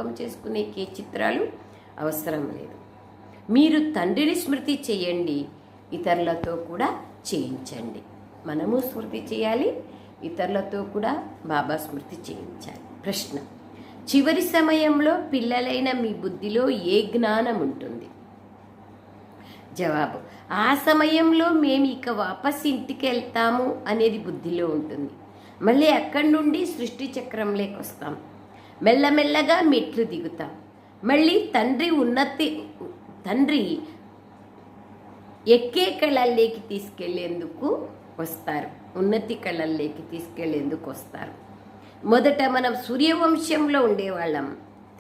జ్ఞాపకం చేసుకునే చిత్రాలు అవసరం లేదు. మీరు తండ్రిని స్మృతి చేయండి, ఇతరులతో కూడా చేయించండి. మనము స్మృతి చేయాలి, ఇతరులతో కూడా బాబా స్మృతి చేయించాలి. ప్రశ్న: చివరి సమయంలో పిల్లలైన మీ బుద్ధిలో ఏ జ్ఞానం ఉంటుంది? జవాబు: ఆ సమయంలో మేము ఇక వాపస్ ఇంటికి వెళ్తాము అనేది బుద్ధిలో ఉంటుంది. మళ్ళీ అక్కడి నుండి సృష్టి చక్రంలోకి వస్తాం. మెల్లమెల్లగా మెట్లు దిగుతాం. మళ్ళీ తండ్రి ఎక్కే కళల్లోకి తీసుకెళ్లేందుకు వస్తారు, ఉన్నతి కళల్లోకి తీసుకెళ్లేందుకు వస్తారు. మొదట మనం సూర్యవంశంలో ఉండేవాళ్ళం,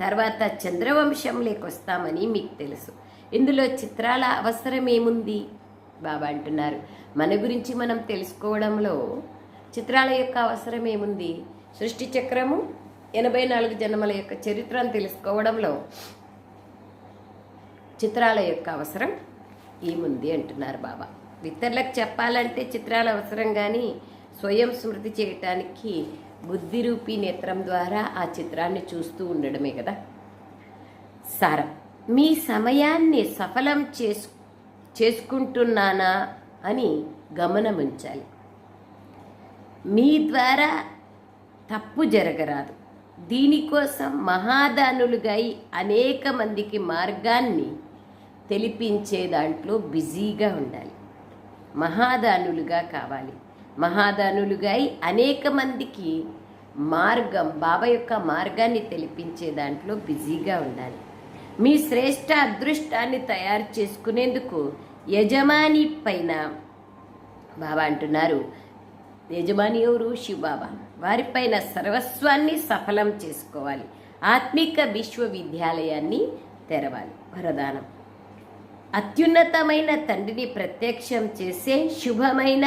తర్వాత చంద్రవంశంలోకి వస్తామని మీకు తెలుసు. ఇందులో చిత్రాల అవసరం ఏముంది? బాబా అంటున్నారు, మన గురించి మనం తెలుసుకోవడంలో చిత్రాల యొక్క అవసరం ఏముంది? సృష్టి చక్రము 84 జన్మల యొక్క చరిత్రను తెలుసుకోవడంలో చిత్రాల యొక్క అవసరం ఏముంది అంటున్నారు బాబా. ఇతరులకు చెప్పాలంటే చిత్రాల అవసరం, కానీ స్వయం స్మృతి చేయటానికి బుద్ధి రూపీ నేత్రం ద్వారా ఆ చిత్రాన్ని చూస్తూ ఉండడమే కదా. సారం: మీ సమయాన్ని సఫలం చేసుకుంటున్నానా అని గమనముంచాలి. మీ ద్వారా తప్పు జరగరాదు. దీనికోసం మహాదానులుగా అనేక మందికి మార్గాన్ని తెలిపించే దాంట్లో బిజీగా ఉండాలి. మహాదానులుగా కావాలి. మహాదానులుగా అనేక మందికి బాబా యొక్క మార్గాన్ని తెలిపించే దాంట్లో బిజీగా ఉండాలి. మీ శ్రేష్ట అదృష్టాన్ని తయారు చేసుకునేందుకు యజమాని పైన బాబా అంటున్నారు, యజమాని ఎవరు? శివబాబా. వారిపైన సర్వస్వాన్ని సఫలం చేసుకోవాలి. ఆత్మిక విశ్వవిద్యాలయాన్ని తెరవాలి. వరదానం: అత్యున్నతమైన తండ్రిని ప్రత్యక్షం చేసే శుభమైన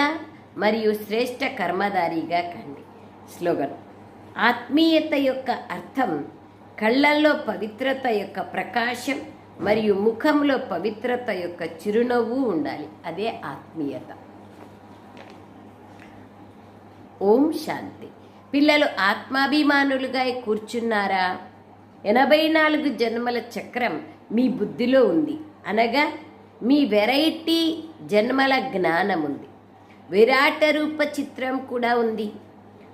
మరియు శ్రేష్ట కర్మధారిగా కండి. స్లోగన్: ఆత్మీయత యొక్క అర్థం కళ్ళల్లో పవిత్రత యొక్క ప్రకాశం మరియు ముఖంలో పవిత్రత యొక్క చిరునవ్వు ఉండాలి. అదే ఆత్మీయత. ఓం శాంతి. పిల్లలు ఆత్మాభిమానులుగా కూర్చున్నారా? 84 జన్మల చక్రం మీ బుద్ధిలో ఉంది, అనగా మీ వెరైటీ జన్మల జ్ఞానం ఉంది. విరాట రూప చిత్రం కూడా ఉంది.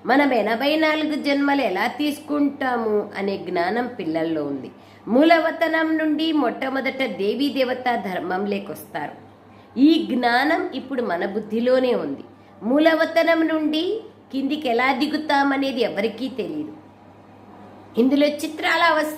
మనం 84 జన్మలు ఎలా తీసుకుంటాము అనే జ్ఞానం పిల్లల్లో ఉంది. మూలవతనం నుండి మొట్టమొదట దేవీ దేవతా ధర్మంలోకి వస్తారు. ఈ జ్ఞానం ఇప్పుడు మన బుద్ధిలోనే ఉంది. మూలవతనం నుండి కిందికి ఎలా దిగుతామనేది ఎవరికీ తెలియదు. ఇందులో చిత్రాల అవసరం